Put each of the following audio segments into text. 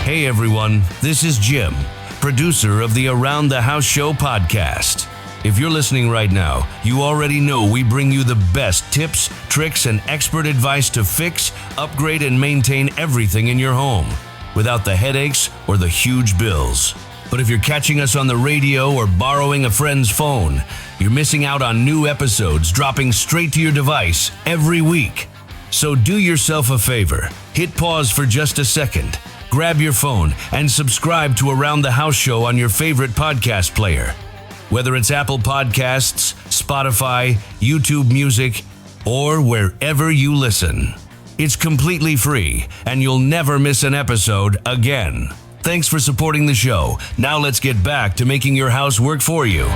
Hey everyone, this is Jim, producer of the Around the House Show podcast. If you're listening right now, you already know we bring you the best tips, tricks, and expert advice to fix, upgrade, and maintain everything in your home without the headaches or the huge bills. But if you're catching us on the radio or borrowing a friend's phone, you're missing out on new episodes dropping straight to your device every week. So do yourself a favor, hit pause for just a second, grab your phone, and subscribe to Around the House Show on your favorite podcast player. Whether it's Apple Podcasts, Spotify, YouTube Music, or wherever you listen. It's completely free, and you'll never miss an episode again. Thanks for supporting the show. Now let's get back to making your house work for you.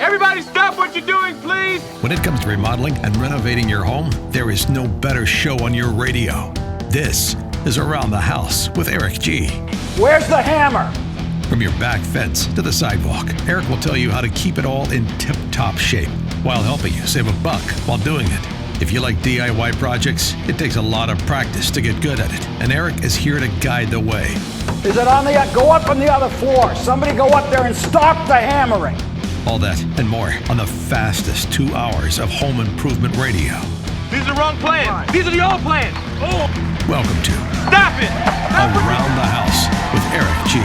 Everybody stop what you're doing, please! When it comes to remodeling and renovating your home, there is no better show on your radio. This is Around the House with Eric G. Where's the hammer? From your back fence to the sidewalk, Eric will tell you how to keep it all in tip-top shape while helping you save a buck while doing it. If you like DIY projects, it takes a lot of practice to get good at it, and Eric is here to guide the way. Is it on the, go up on the other floor. Somebody go up there and stop the hammering. All that and more on the fastest 2 hours of home improvement radio. These are the wrong plans. These are the old plans. Oh! Welcome to Stop it! Around the House with Eric G.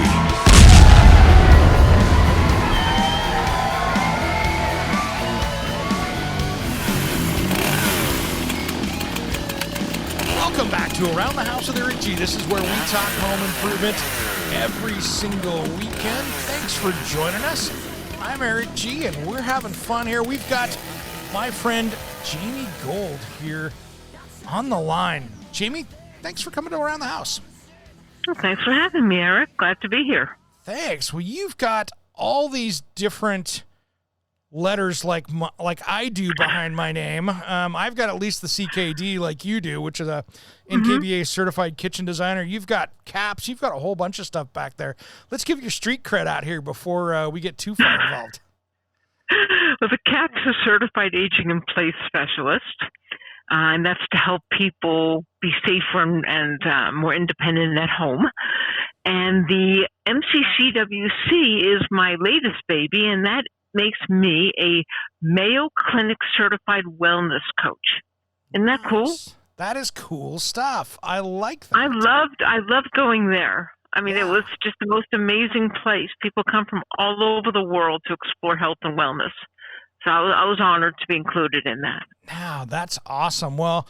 Welcome back to Around the House with Eric G. This is where we talk home improvement every single weekend. Thanks for joining us. I'm Eric G, and we're having fun here. We've got my friend Jamie Gold here on the line. Jamie, thanks for coming to Around the House. Well, thanks for having me, Eric. Glad to be here. Thanks. Well, you've got all these different letters like I do behind my name. I've got at least the CKD like you do, which is a NKBA certified kitchen designer. You've got caps. You've got a whole bunch of stuff back there. Let's give your street cred out here before we get too far involved. Well, the CAP's a certified aging in place specialist, and that's to help people be safer and more independent at home. And the MCCWC is my latest baby, and that makes me a Mayo Clinic certified wellness coach. Isn't that cool? That is cool stuff. I like that. I loved going there. I mean, It was just the most amazing place. People come from all over the world to explore health and wellness. So I was honored to be included in that. Now, that's awesome. Well,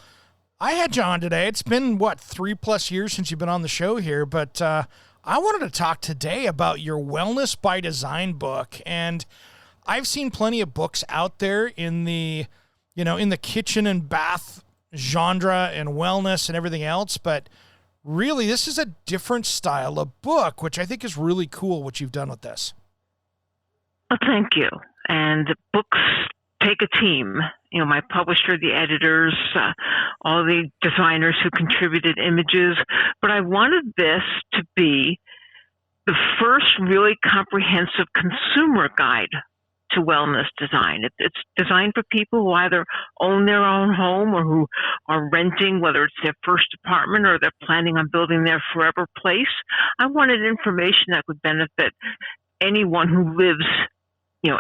I had you on today. It's been, 3+ years since you've been on the show here, but I wanted to talk today about your Wellness by Design book. And I've seen plenty of books out there in the kitchen and bath genre and wellness and everything else, but really this is a different style of book, which I think is really cool what you've done with this. Well, thank you. And books take a team. My publisher, the editors, all the designers who contributed images, but I wanted this to be the first really comprehensive consumer guide to wellness design. It's designed for people who either own their own home or who are renting, whether it's their first apartment or they're planning on building their forever place. I wanted information that would benefit anyone who lives,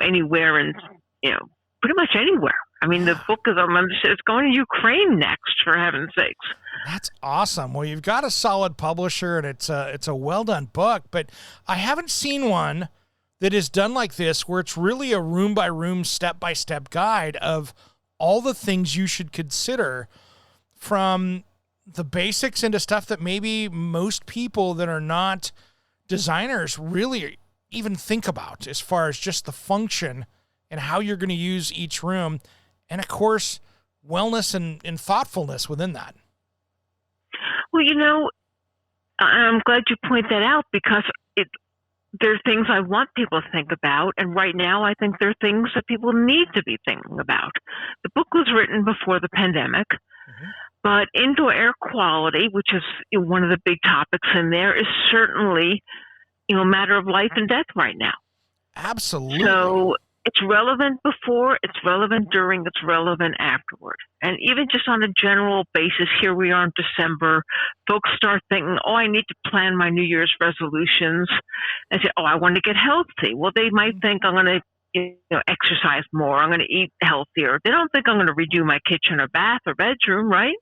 anywhere and, pretty much anywhere. I mean, the book is it's going to Ukraine next, for heaven's sakes. That's awesome. Well, you've got a solid publisher, and it's a well-done book, but I haven't seen one that is done like this, where it's really a room-by-room, step-by-step guide of all the things you should consider, from the basics into stuff that maybe most people that are not designers really even think about, as far as just the function and how you're going to use each room. And, of course, wellness and thoughtfulness within that. Well, I'm glad you point that out, because there are things I want people to think about, and right now I think there are things that people need to be thinking about. The book was written before the pandemic. But indoor air quality, which is one of the big topics in there, is certainly, a matter of life and death right now. Absolutely. So it's relevant before, it's relevant during, it's relevant afterward. And even just on a general basis, here we are in December, folks start thinking, I need to plan my New Year's resolutions and say, I want to get healthy. Well, they might think I'm going to exercise more, I'm going to eat healthier. They don't think I'm going to redo my kitchen or bath or bedroom, right?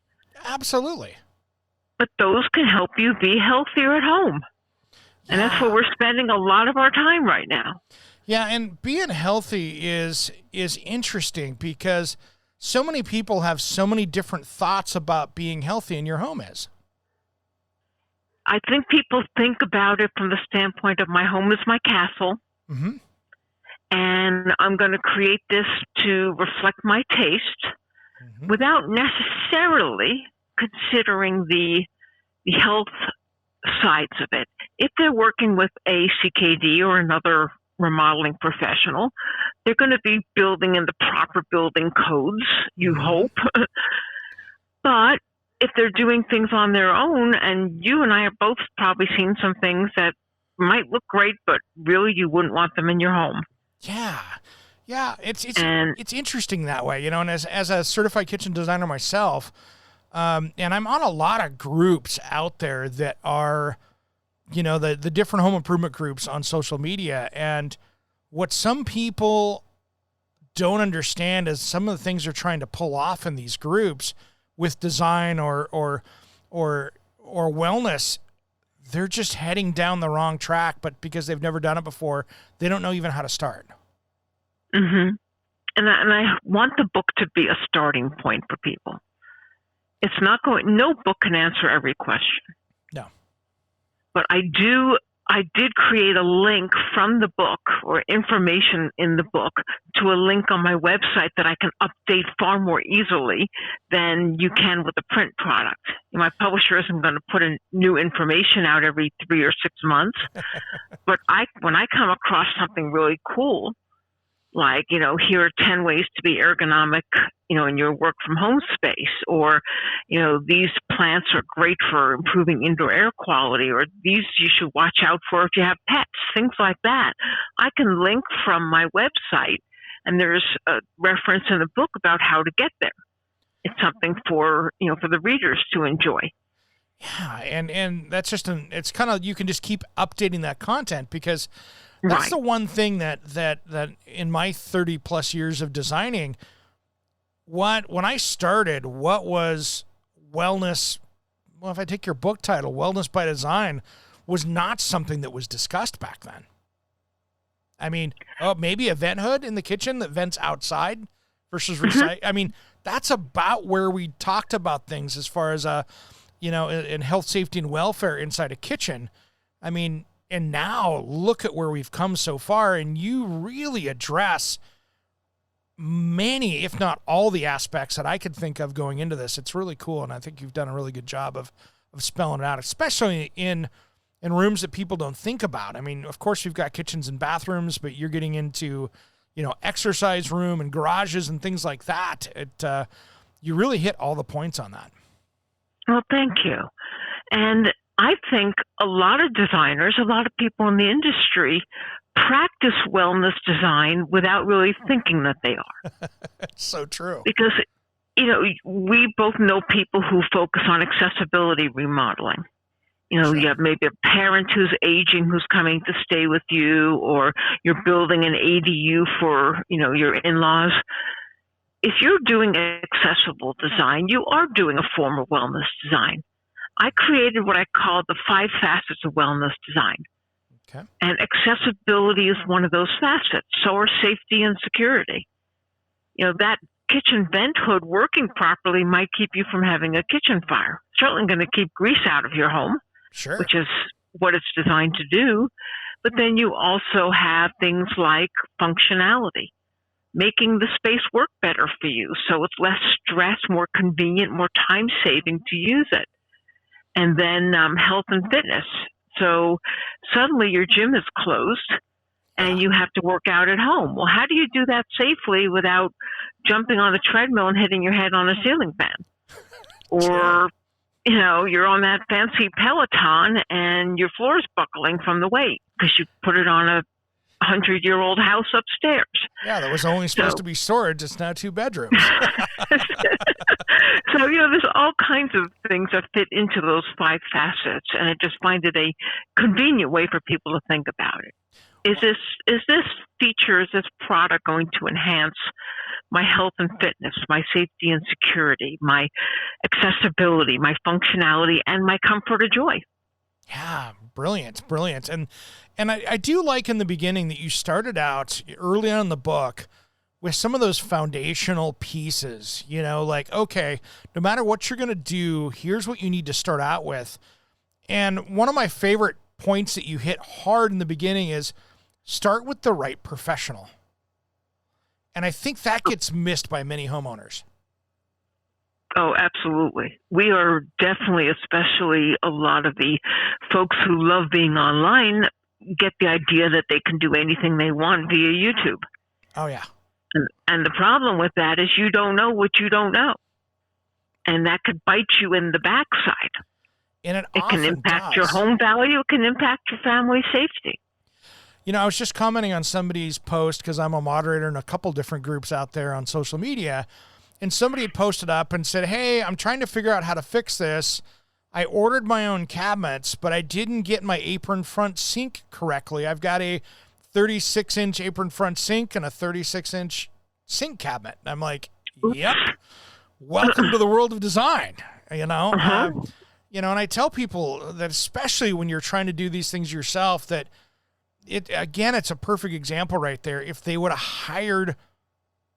Absolutely. But those can help you be healthier at home. And that's where we're spending a lot of our time right now. Yeah, and being healthy is interesting because so many people have so many different thoughts about being healthy, and your home is. I think people think about it from the standpoint of my home is my castle, mm-hmm. and I'm going to create this to reflect my taste mm-hmm. without necessarily considering the health sides of it. If they're working with a CKD or another remodeling professional, they're going to be building in the proper building codes, you hope. But if they're doing things on their own, and you and I have both probably seen some things that might look great, but really you wouldn't want them in your home. Yeah, it's interesting that way, and as a certified kitchen designer myself, and I'm on a lot of groups out there that are, the different home improvement groups on social media. And what some people don't understand is some of the things they're trying to pull off in these groups with design or wellness. They're just heading down the wrong track, but because they've never done it before, they don't know even how to start. Mm-hmm. And I want the book to be a starting point for people. It's not no book can answer every question. No. But I did create a link from the book or information in the book to a link on my website that I can update far more easily than you can with a print product. My publisher isn't going to put in new information out every 3 or 6 months. But when I come across something really cool, like, here are 10 ways to be ergonomic, in your work from home space, or, these plants are great for improving indoor air quality, or these you should watch out for if you have pets, things like that. I can link from my website, and there's a reference in the book about how to get there. It's something for the readers to enjoy. Yeah. And that's just it's kind of, you can just keep updating that content because that's the one thing that in my 30 plus years of designing, when I started, what was wellness? Well, if I take your book title, Wellness by Design, was not something that was discussed back then. I mean, maybe a vent hood in the kitchen that vents outside versus recycle. I mean, that's about where we talked about things as far as in health, safety, and welfare inside a kitchen. I mean, and now look at where we've come so far, and you really address many, if not all, the aspects that I could think of going into this. It's really cool, and I think you've done a really good job of spelling it out, especially in rooms that people don't think about. I mean, of course, you've got kitchens and bathrooms, but you're getting into, exercise room and garages and things like that. You really hit all the points on that. Well, thank you. And I think a lot of designers, a lot of people in the industry practice wellness design without really thinking that they are. It's so true. Because, we both know people who focus on accessibility remodeling. Sure. You have maybe a parent who's aging who's coming to stay with you, or you're building an ADU for, your in-laws. If you're doing accessible design, you are doing a form of wellness design. I created what I call the 5 facets of wellness design. Okay. And accessibility is one of those facets. So are safety and security. That kitchen vent hood working properly might keep you from having a kitchen fire. Certainly going to keep grease out of your home, sure, which is what it's designed to do. But then you also have things like functionality, making the space work better for you so it's less stress, more convenient, more time-saving to use it. And then health and fitness. So suddenly your gym is closed and you have to work out at home. Well, how do you do that safely without jumping on a treadmill and hitting your head on a ceiling fan? or, you're on that fancy Peloton and your floor is buckling from the weight because you put it on a 100-year-old house upstairs. Yeah, that was only supposed to be storage. It's now 2 bedrooms. So, there's all kinds of things that fit into those 5 facets, and I just find it a convenient way for people to think about it. Is this feature, is this product going to enhance my health and fitness, my safety and security, my accessibility, my functionality, and my comfort or joy? Yeah, brilliant. And I do like in the beginning that you started out early on in the book with some of those foundational pieces, like, okay, no matter what you're going to do, here's what you need to start out with. And one of my favorite points that you hit hard in the beginning is start with the right professional. And I think that gets missed by many homeowners. Oh, absolutely. We are definitely, especially a lot of the folks who love being online, get the idea that they can do anything they want via YouTube. Oh, yeah. And the problem with that is you don't know what you don't know. And that could bite you in the backside. And it can impact your home value. It can impact your family safety. I was just commenting on somebody's post because I'm a moderator in a couple different groups out there on social media. And somebody had posted up and said, hey, I'm trying to figure out how to fix this. I ordered my own cabinets, but I didn't get my apron front sink correctly. I've got a 36-inch apron front sink and a 36-inch sink cabinet. And I'm like, yep, welcome to the world of design, And I tell people that especially when you're trying to do these things yourself, that it's a perfect example right there. If they would have hired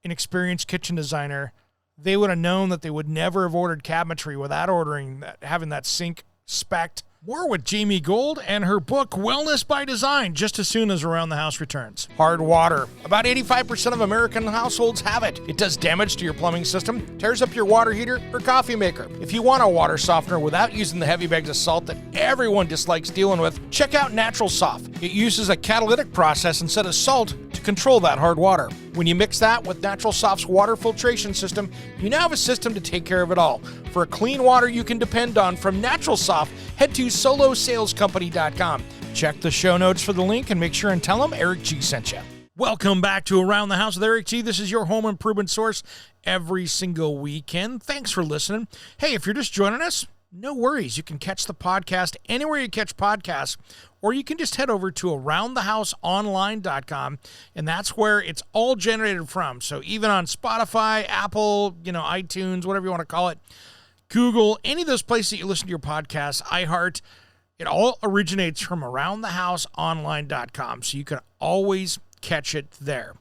an experienced kitchen designer, they would have known that they would never have ordered cabinetry without having that sink spec'd. More with Jamie Gold and her book, Wellness by Design, just as soon as Around the House returns. Hard water. About 85% of American households have it. It does damage to your plumbing system, tears up your water heater or coffee maker. If you want a water softener without using the heavy bags of salt that everyone dislikes dealing with, check out Natural Soft. It uses a catalytic process instead of salt to control that hard water. When you mix that with Natural Soft's water filtration system, you now have a system to take care of it all. For a clean water you can depend on from Natural Soft, head to solosalescompany.com. Check the show notes for the link and make sure and tell them Eric G sent you. Welcome back to Around the House with Eric G. This is your home improvement source every single weekend. Thanks for listening. Hey, if you're just joining us, no worries. You can catch the podcast anywhere you catch podcasts, or you can just head over to aroundthehouseonline.com, and that's where it's all generated from. So even on Spotify, Apple, iTunes, whatever you want to call it, Google, any of those places that you listen to your podcasts, iHeart, it all originates from aroundthehouseonline.com, so you can always catch it there.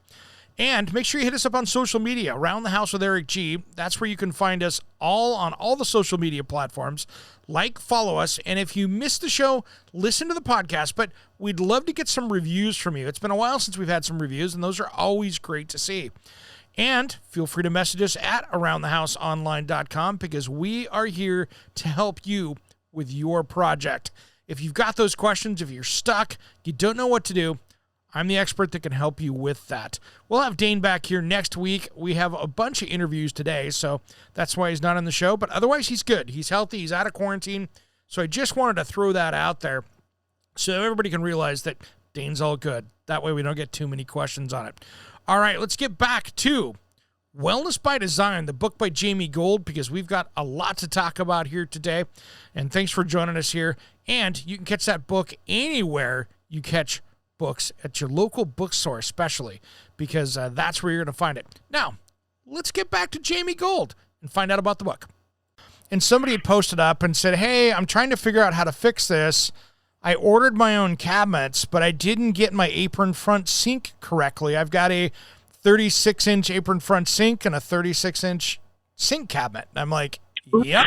And make sure you hit us up on social media, Around the House with Eric G. That's where you can find us all on all the social media platforms. Like, follow us, and if you missed the show, listen to the podcast, but we'd love to get some reviews from you. It's been a while since we've had some reviews, and those are always great to see. And feel free to message us at aroundthehouseonline.com because we are here to help you with your project. If you've got those questions, if you're stuck, you don't know what to do, I'm the expert that can help you with that. We'll have Dane back here next week. We have a bunch of interviews today, so that's why he's not on the show. But otherwise, he's good. He's healthy. He's out of quarantine. So I just wanted to throw that out there so everybody can realize that Dane's all good. That way we don't get too many questions on it. All right, let's get back to Wellness by Design, the book by Jamie Gold, because we've got a lot to talk about here today. And thanks for joining us here. And you can catch that book anywhere you catch books, at your local bookstore especially, because that's where you're going to find it. Now, let's get back to Jamie Gold and find out about the book. And somebody had posted up and said, hey, I'm trying to figure out how to fix this. I ordered my own cabinets, but I didn't get my apron front sink correctly. I've got a 36-inch apron front sink and a 36-inch sink cabinet. And I'm like, yep,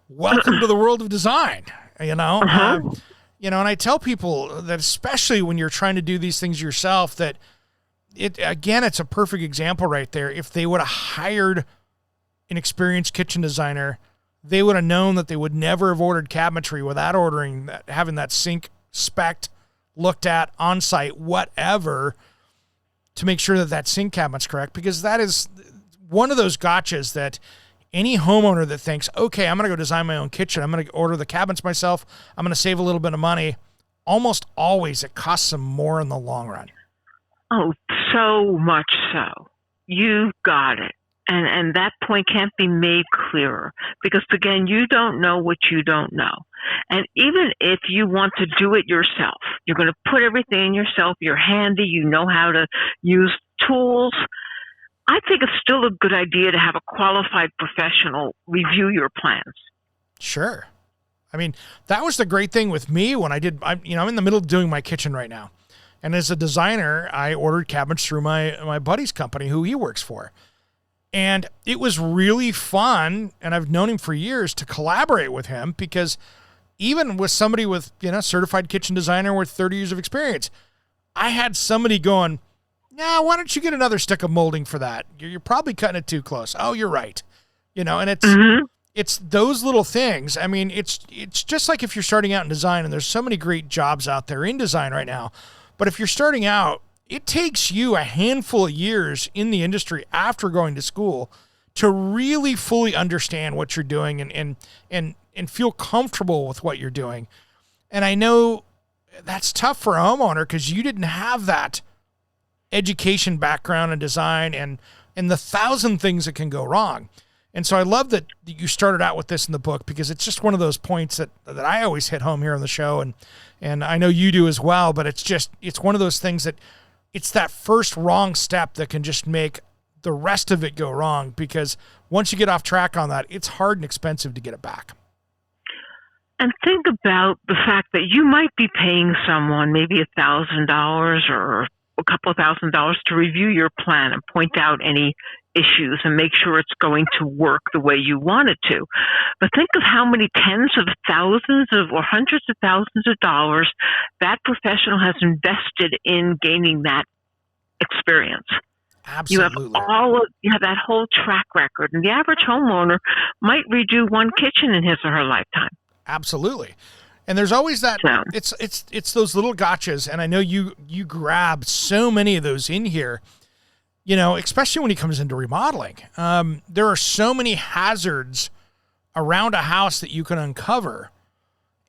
welcome to the world of design, and I tell people that especially when you're trying to do these things yourself, that it's a perfect example right there. If they would have hired an experienced kitchen designer, they would have known that they would never have ordered cabinetry without having that sink spec'd, looked at on site, whatever, to make sure that sink cabinet's correct, because that is one of those gotchas that any homeowner that thinks, okay, I'm going to go design my own kitchen, I'm going to order the cabinets myself, I'm going to save a little bit of money, almost always it costs them more in the long run. Oh, so much so. You got it. And that point can't be made clearer because, again, you don't know what you don't know. And even if you want to do it yourself, you're going to put everything in yourself, you're handy, you know how to use tools, I think it's still a good idea to have a qualified professional review your plans. Sure. I mean, that was the great thing with me when I'm in the middle of doing my kitchen right now. And as a designer, I ordered cabinets through my buddy's company who he works for. And it was really fun, and I've known him for years, to collaborate with him because even with somebody with, certified kitchen designer with 30 years of experience, I had somebody going, nah, why don't you get another stick of molding for that? You're probably cutting it too close. Oh, you're right. And it's those little things. I mean, it's just like if you're starting out in design, and there's so many great jobs out there in design right now. But if you're starting out, it takes you a handful of years in the industry after going to school to really fully understand what you're doing and feel comfortable with what you're doing. And I know that's tough for a homeowner because you didn't have that education background in design and the 1,000 things that can go wrong. And so I love that you started out with this in the book because it's just one of those points that I always hit home here on the show. And I know you do as well, but it's one of those things that it's that first wrong step that can just make the rest of it go wrong because once you get off track on that, it's hard and expensive to get it back. And think about the fact that you might be paying someone maybe $1,000 or a couple of $1,000 to review your plan and point out any issues and make sure it's going to work the way you want it to. But think of how many tens of thousands or hundreds of thousands of dollars that professional has invested in gaining that experience. Absolutely. You have that whole track record, and the average homeowner might redo one kitchen in his or her lifetime. Absolutely. And there's always that, it's those little gotchas. And I know you grab so many of those in here, especially when he comes into remodeling. There are so many hazards around a house that you can uncover,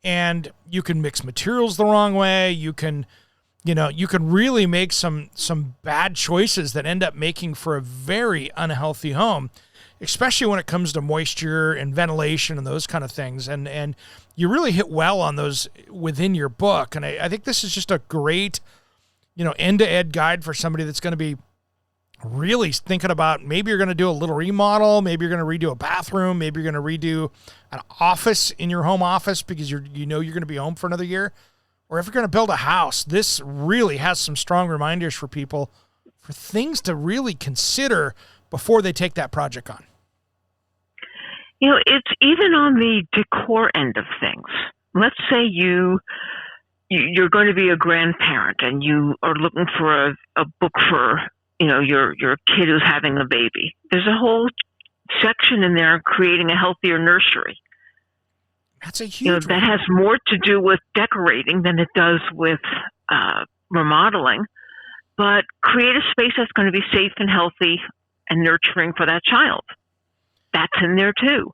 and you can mix materials the wrong way. You can really make some bad choices that end up making for a very unhealthy home, especially when it comes to moisture and ventilation and those kind of things. And you really hit well on those within your book. And I think this is just a great, end-to-end guide for somebody that's going to be really thinking about maybe you're going to do a little remodel, maybe you're going to redo a bathroom, maybe you're going to redo an office in your home office because you're going to be home for another year. Or if you're going to build a house, this really has some strong reminders for people for things to really consider before they take that project on. It's even on the decor end of things. Let's say you're going to be a grandparent and you are looking for a book for, your kid who's having a baby. There's a whole section in there creating a healthier nursery. That's a huge that has more to do with decorating than it does with remodeling. But create a space that's going to be safe and healthy and nurturing for that child. That's in there too.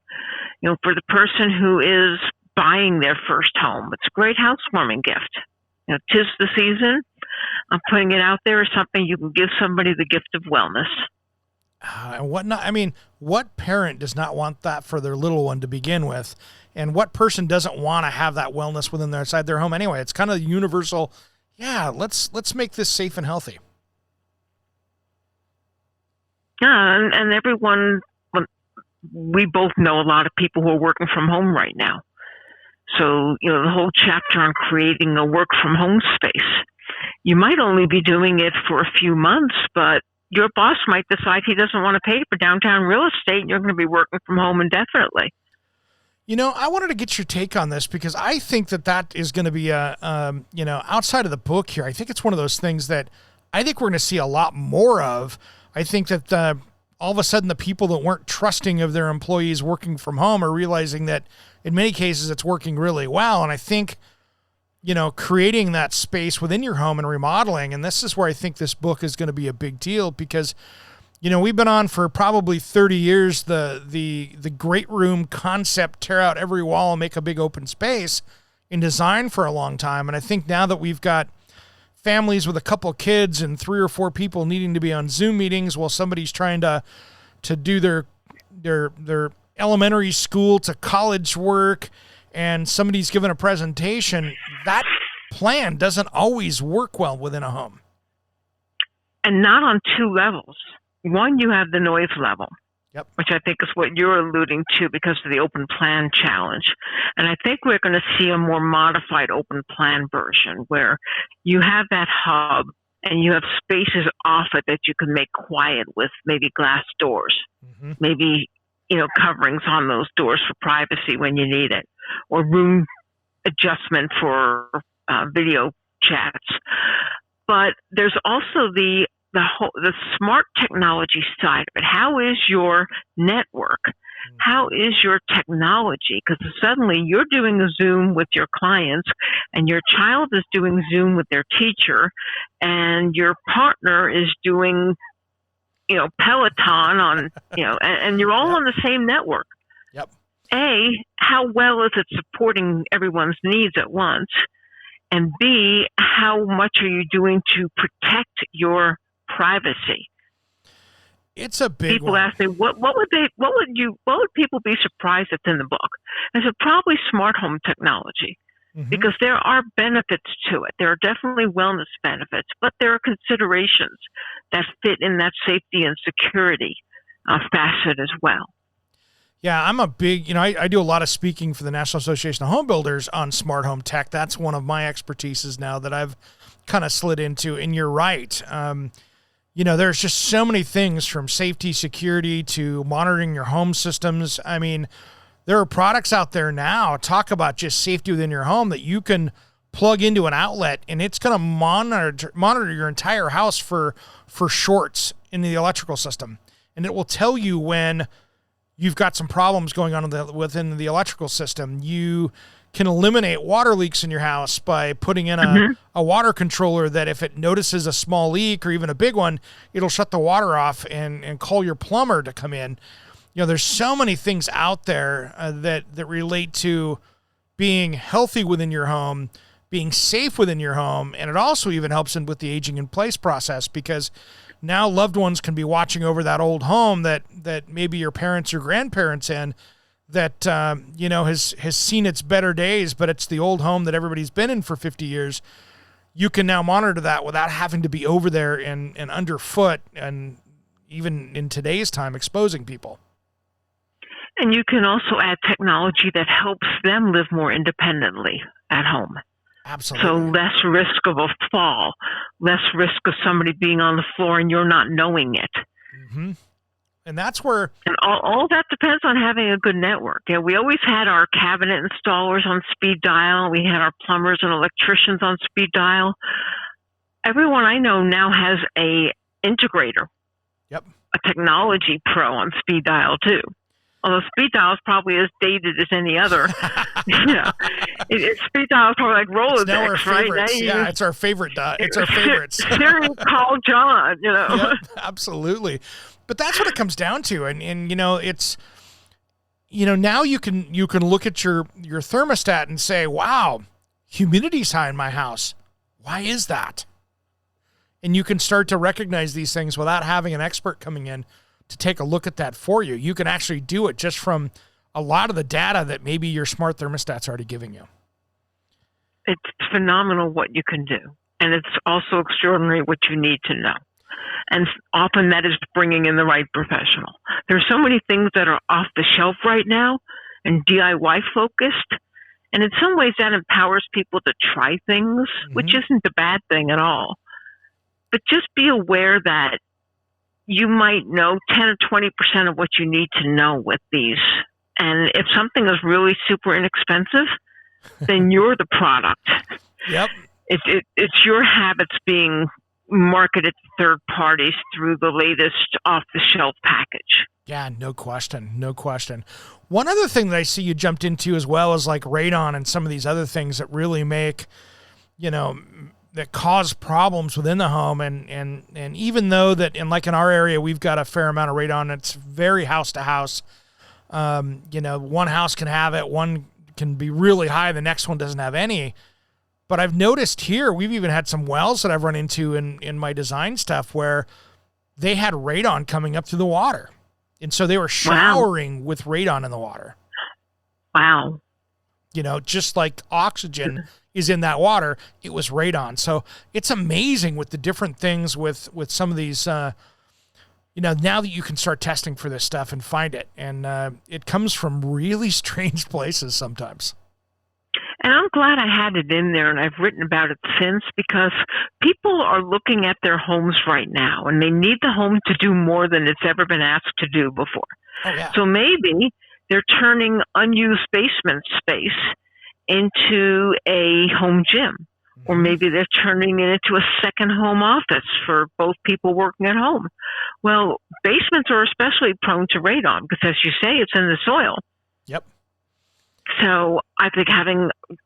For the person who is buying their first home, it's a great housewarming gift. 'Tis the season. I'm putting it out there as something you can give somebody the gift of wellness. And whatnot. I mean, what parent does not want that for their little one to begin with? And what person doesn't want to have that wellness within inside their home anyway? It's kind of universal. Yeah, let's make this safe and healthy. Yeah, and everyone, we both know a lot of people who are working from home right now. So, the whole chapter on creating a work from home space, you might only be doing it for a few months, but your boss might decide he doesn't want to pay for downtown real estate and you're going to be working from home indefinitely. I wanted to get your take on this because I think that is going to be outside of the book here. I think it's one of those things that I think we're going to see a lot more of. I think that all of a sudden the people that weren't trusting of their employees working from home are realizing that in many cases it's working really well. And I think, creating that space within your home and remodeling, and this is where I think this book is going to be a big deal because We've been on for probably 30 years, the great room concept, tear out every wall and make a big open space in design for a long time. And I think now that we've got families with a couple kids and 3 or 4 people needing to be on Zoom meetings while somebody's trying to do their elementary school to college work, and somebody's given a presentation, that plan doesn't always work well within a home. And not on 2 levels. One, you have the noise level, Yep. which I think is what you're alluding to because of the open plan challenge. And I think we're going to see a more modified open plan version where you have that hub and you have spaces off it that you can make quiet with, maybe glass doors, maybe, coverings on those doors for privacy when you need it, or room adjustment for video chats. But there's also the smart technology side of it. How is your network? How is your technology? Because suddenly you're doing a Zoom with your clients and your child is doing Zoom with their teacher and your partner is doing, Peloton on, and you're all on the same network. Yep. A, how well is it supporting everyone's needs at once? And B, how much are you doing to protect your privacy? It's a big people one. ask me what would people be surprised that's in the book? I said probably smart home technology, because there are benefits to it. There are definitely wellness benefits, but there are considerations that fit in that safety and security facet as well. Yeah, I'm a big, I do a lot of speaking for the National Association of Home Builders on smart home tech. That's one of my expertises now that I've kind of slid into. And you're right. There's just so many things from safety, security to monitoring your home systems. I mean, there are products out there now, talk about just safety within your home, that you can plug into an outlet and it's going to monitor your entire house for shorts in the electrical system. And it will tell you when you've got some problems going on within the electrical system. You can eliminate water leaks in your house by putting in a water controller that if it notices a small leak or even a big one, it'll shut the water off and call your plumber to come in. There's so many things out there that relate to being healthy within your home, being safe within your home, and it also even helps with the aging in place process, because now loved ones can be watching over that old home that maybe your parents or grandparents in, that has seen its better days, but it's the old home that everybody's been in for 50 years. You can now monitor that without having to be over there and underfoot, and even in today's time, exposing people. And you can also add technology that helps them live more independently at home. Absolutely. So less risk of a fall, less risk of somebody being on the floor and you're not knowing it. Mm-hmm. And that's where... And all that depends on having a good network. Yeah, we always had our cabinet installers on speed dial. We had our plumbers and electricians on speed dial. Everyone I know now has a integrator. Yep. A technology pro on speed dial too. Although speed dial is probably as dated as any other. Speed dial is probably like Rolodex, right? It's our favorite. It's our favorites. Siri, call John. Yep, absolutely. But that's what it comes down to, and it's now you can look at your thermostat and say, wow, humidity's high in my house. Why is that? And you can start to recognize these things without having an expert coming in to take a look at that for you. You can actually do it just from a lot of the data that maybe your smart thermostat's already giving you. It's phenomenal what you can do. And it's also extraordinary what you need to know. And often that is bringing in the right professional. There's so many things that are off the shelf right now and DIY focused. And in some ways that empowers people to try things, which isn't a bad thing at all. But just be aware that you might know 10 or 20% of what you need to know with these. And if something is really super inexpensive, then you're the product. Yep. It's your habits being marketed to third parties through the latest off-the-shelf package. Yeah, no question. One other thing that I see you jumped into as well is like radon and some of these other things that really make, that cause problems within the home. And even though that, and like in our area, we've got a fair amount of radon, it's very house to house. One house can have it, one can be really high, the next one doesn't have any. But I've noticed here, we've even had some wells that I've run into in my design stuff where they had radon coming up through the water. And so they were showering with radon in the water. Wow. Just like oxygen is in that water, it was radon. So it's amazing with the different things with some of these, now that you can start testing for this stuff and find it. And it comes from really strange places sometimes. And I'm glad I had it in there, and I've written about it since, because people are looking at their homes right now, and they need the home to do more than it's ever been asked to do before. Oh, yeah. So maybe they're turning unused basement space into a home gym, or maybe they're turning it into a second home office for both people working at home. Well, basements are especially prone to radon because, as you say, it's in the soil. Yep. So I think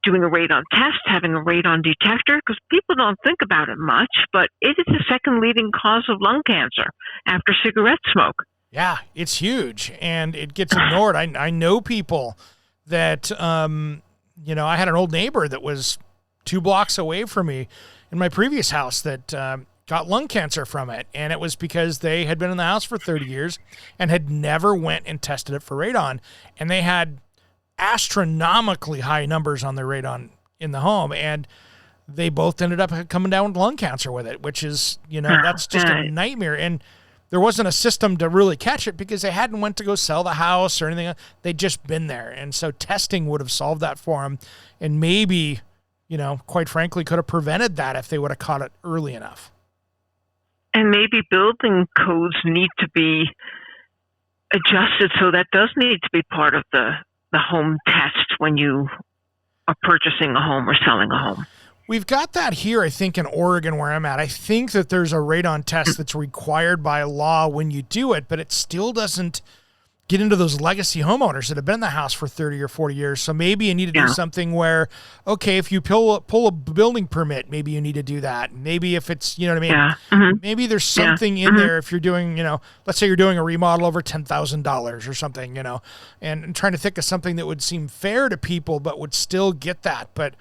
doing a radon test, having a radon detector, because people don't think about it much, but it is the second leading cause of lung cancer after cigarette smoke. Yeah, it's huge, and it gets ignored. I know people that, I had an old neighbor that was 2 blocks away from me in my previous house that got lung cancer from it, and it was because they had been in the house for 30 years and had never went and tested it for radon, and they had astronomically high numbers on their radon in the home, and they both ended up coming down with lung cancer with it, which is, that's just a nightmare. And there wasn't a system to really catch it because they hadn't went to go sell the house or anything. They'd just been there. And so testing would have solved that for them. And maybe, quite frankly, could have prevented that if they would have caught it early enough. And maybe building codes need to be adjusted. So that does need to be part of the home test when you are purchasing a home or selling a home. We've got that here, I think, in Oregon where I'm at. I think that there's a radon test that's required by law when you do it, but it still doesn't get into those legacy homeowners that have been in the house for 30 or 40 years. So maybe you need to do something where, okay, if you pull a building permit, maybe you need to do that. Maybe if it's, you know what I mean? Yeah. Mm-hmm. Maybe there's something in there if you're doing, let's say you're doing a remodel over $10,000 or something, and trying to think of something that would seem fair to people but would still get that. But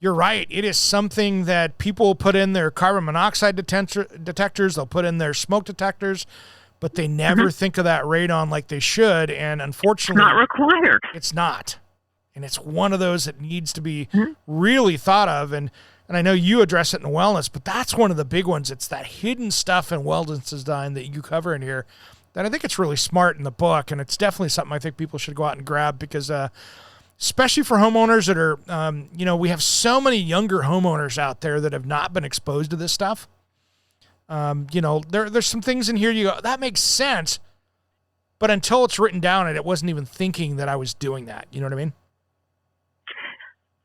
you're right. It is something that people put in their carbon monoxide detectors. They'll put in their smoke detectors, but they never think of that radon like they should. And unfortunately, it's not required. It's not. And it's one of those that needs to be really thought of. And I know you address it in wellness, but that's one of the big ones. It's that hidden stuff in wellness design that you cover in here that I think it's really smart in the book. And it's definitely something I think people should go out and grab because, especially for homeowners that are, we have so many younger homeowners out there that have not been exposed to this stuff. There's some things in here you go, that makes sense, but until it's written down, it wasn't even thinking that I was doing that. You know what I mean?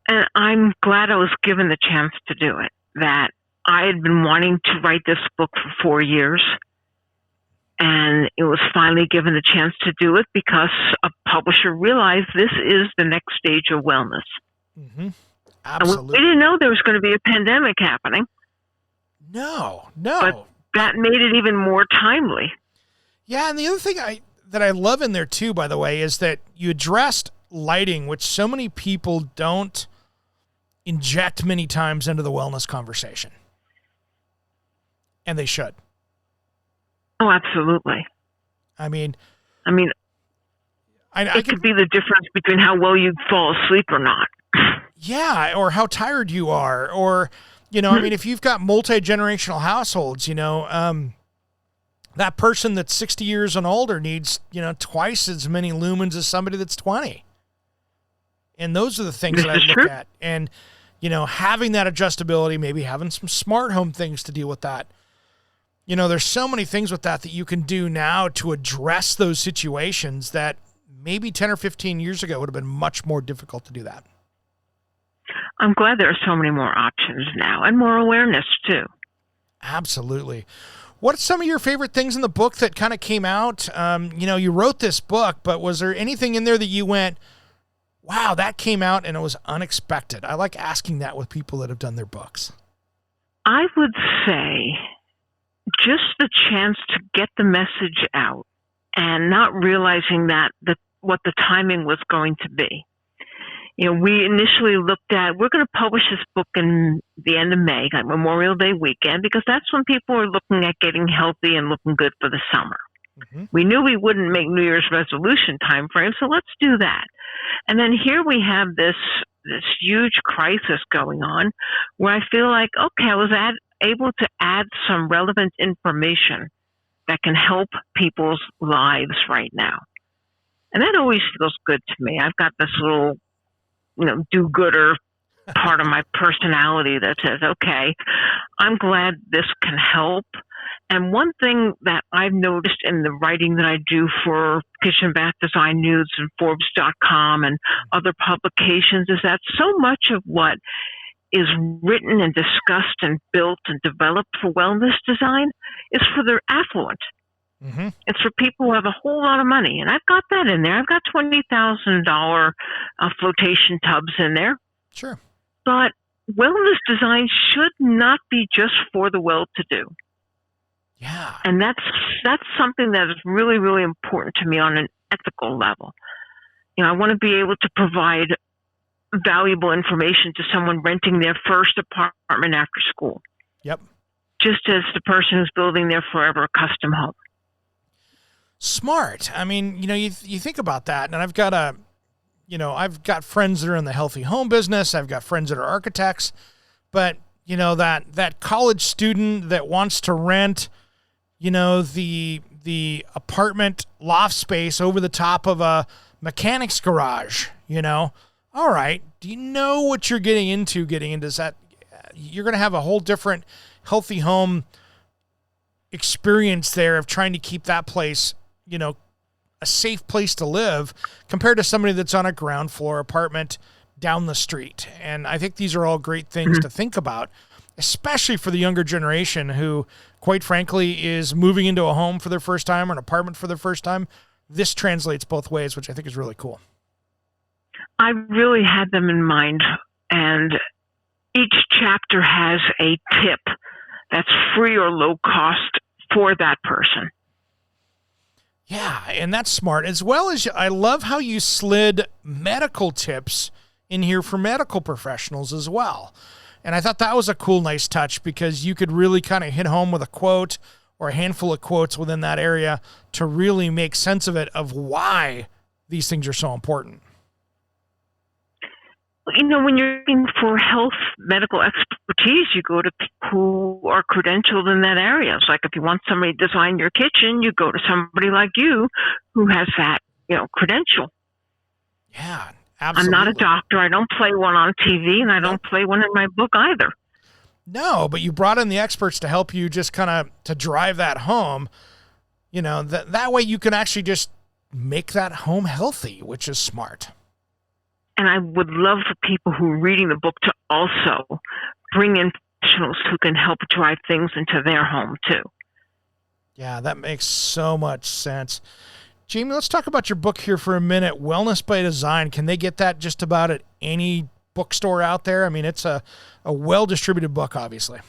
And I'm glad I was given the chance to do it. That I had been wanting to write this book for 4 years, and it was finally given the chance to do it because a publisher realized this is the next stage of wellness. Mm-hmm. Absolutely. We didn't know there was going to be a pandemic happening. No. But that made it even more timely. Yeah, and the other thing that I love in there too, by the way, is that you addressed lighting, which so many people don't inject many times into the wellness conversation. And they should. Oh, absolutely. I mean, it could be the difference between how well you fall asleep or not. Yeah, or how tired you are, or if you've got multi-generational households, that person that's 60 years and older needs, twice as many lumens as somebody that's 20. And those are the things that I look at. And, having that adjustability, maybe having some smart home things to deal with that. There's so many things with that you can do now to address those situations that maybe 10 or 15 years ago would have been much more difficult to do that. I'm glad there are so many more options now and more awareness too. Absolutely. What's some of your favorite things in the book that kind of came out? You wrote this book, but was there anything in there that you went, wow, that came out and it was unexpected? I like asking that with people that have done their books. I would say just the chance to get the message out and not realizing that what the timing was going to be. We initially looked at, we're going to publish this book in the end of May, like Memorial Day weekend, because that's when people are looking at getting healthy and looking good for the summer. Mm-hmm. We knew we wouldn't make New Year's resolution time frame, so let's do that. And then here we have this huge crisis going on where I feel like, okay, I was able to add some relevant information that can help people's lives right now. And that always feels good to me. I've got this little, do-gooder part of my personality that says, okay, I'm glad this can help. And one thing that I've noticed in the writing that I do for Kitchen Bath Design News and Forbes.com and other publications is that so much of what is written and discussed and built and developed for wellness design is for the affluent. Mm-hmm. It's for people who have a whole lot of money. And I've got that in there. I've got $20,000 flotation tubs in there. Sure. But wellness design should not be just for the well-to-do. Yeah. And that's something that is really, really important to me on an ethical level. I want to be able to provide valuable information to someone renting their first apartment after school. Yep. Just as the person who's building their forever custom home. Smart. I mean, you think about that, and I've got I've got friends that are in the healthy home business. I've got friends that are architects, but that college student that wants to rent, the apartment loft space over the top of a mechanic's garage, all right. Do you know what you're getting into that? You're going to have a whole different healthy home experience there of trying to keep that place, a safe place to live compared to somebody that's on a ground floor apartment down the street. And I think these are all great things to think about, especially for the younger generation who, quite frankly, is moving into a home for their first time or an apartment for their first time. This translates both ways, which I think is really cool. I really had them in mind, and each chapter has a tip that's free or low cost for that person. Yeah, and that's smart. As well as, I love how you slid medical tips in here for medical professionals as well. And I thought that was a cool, nice touch because you could really kind of hit home with a quote or a handful of quotes within that area to really make sense of it, of why these things are so important. When you're looking for health medical expertise, you go to people who are credentialed in that area. It's like if you want somebody to design your kitchen, you go to somebody like you who has that, credential. Yeah, absolutely. I'm not a doctor. I don't play one on TV, and I don't play one in my book either. No, but you brought in the experts to help you just kind of to drive that home. That way you can actually just make that home healthy, which is smart. And I would love for people who are reading the book to also bring in professionals who can help drive things into their home, too. Yeah, that makes so much sense. Jamie, let's talk about your book here for a minute, Wellness by Design. Can they get that just about at any bookstore out there? I mean, it's a well-distributed book, obviously.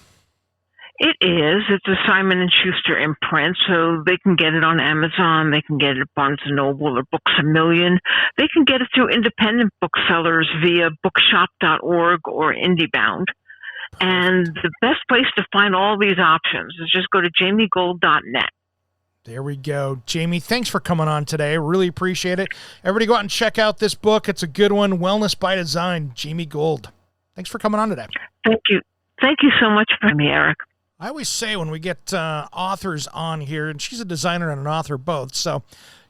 It is. It's a Simon & Schuster imprint, so they can get it on Amazon. They can get it at Barnes & Noble or Books A Million. They can get it through independent booksellers via bookshop.org or IndieBound. And the best place to find all these options is just go to jamiegold.net. There we go. Jamie, thanks for coming on today. Really appreciate it. Everybody go out and check out this book. It's a good one, Wellness by Design, Jamie Gold. Thanks for coming on today. Thank you. Thank you so much for me, Eric. I always say when we get authors on here, and she's a designer and an author both, so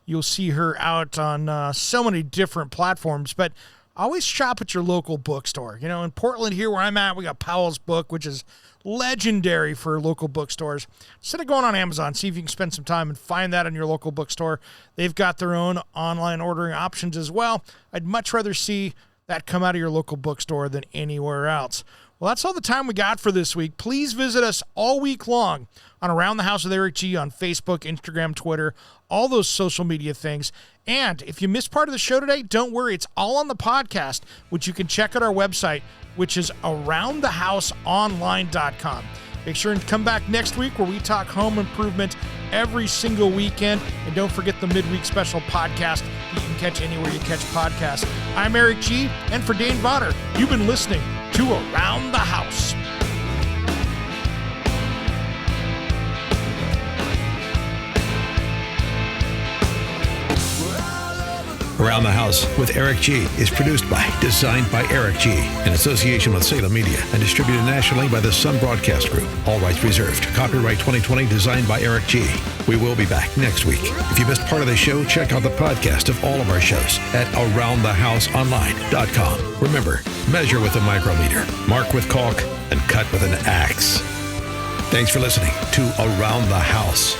you'll see her out on so many different platforms, but always shop at your local bookstore. In Portland here where I'm at, we got Powell's Book, which is legendary for local bookstores. Instead of going on Amazon, see if you can spend some time and find that in your local bookstore. They've got their own online ordering options as well. I'd much rather see that come out of your local bookstore than anywhere else. Well, that's all the time we got for this week. Please visit us all week long on Around the House with Eric G on Facebook, Instagram, Twitter, all those social media things. And if you missed part of the show today, don't worry. It's all on the podcast, which you can check at our website, which is aroundthehouseonline.com. Make sure and come back next week where we talk home improvement every single weekend. And don't forget the midweek special podcast that you can catch anywhere you catch podcasts. I'm Eric G. And for Dane Bonner, you've been listening to Around the House. Around the House with Eric G. is produced by, designed by Eric G. in association with Salem Media and distributed nationally by the Sun Broadcast Group. All rights reserved. Copyright 2020, designed by Eric G. We will be back next week. If you missed part of the show, check out the podcast of all of our shows at aroundthehouseonline.com. Remember, measure with a micrometer, mark with caulk, and cut with an axe. Thanks for listening to Around the House.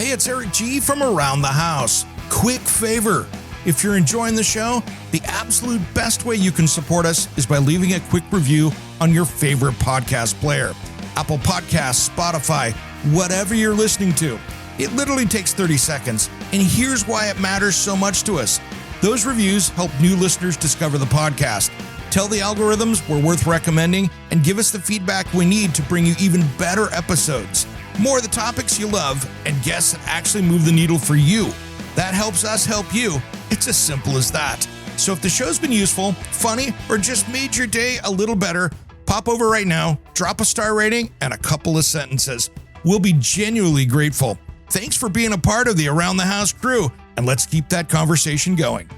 Hey, it's Eric G. from Around the House. Quick favor. If you're enjoying the show, the absolute best way you can support us is by leaving a quick review on your favorite podcast player. Apple Podcasts, Spotify, whatever you're listening to. It literally takes 30 seconds, and here's why it matters so much to us. Those reviews help new listeners discover the podcast. Tell the algorithms we're worth recommending, and give us the feedback we need to bring you even better episodes. More of the topics you love, and guests that actually move the needle for you. That helps us help you. It's as simple as that. So if the show's been useful, funny, or just made your day a little better, pop over right now, drop a star rating, and a couple of sentences. We'll be genuinely grateful. Thanks for being a part of the Around the House crew, and let's keep that conversation going.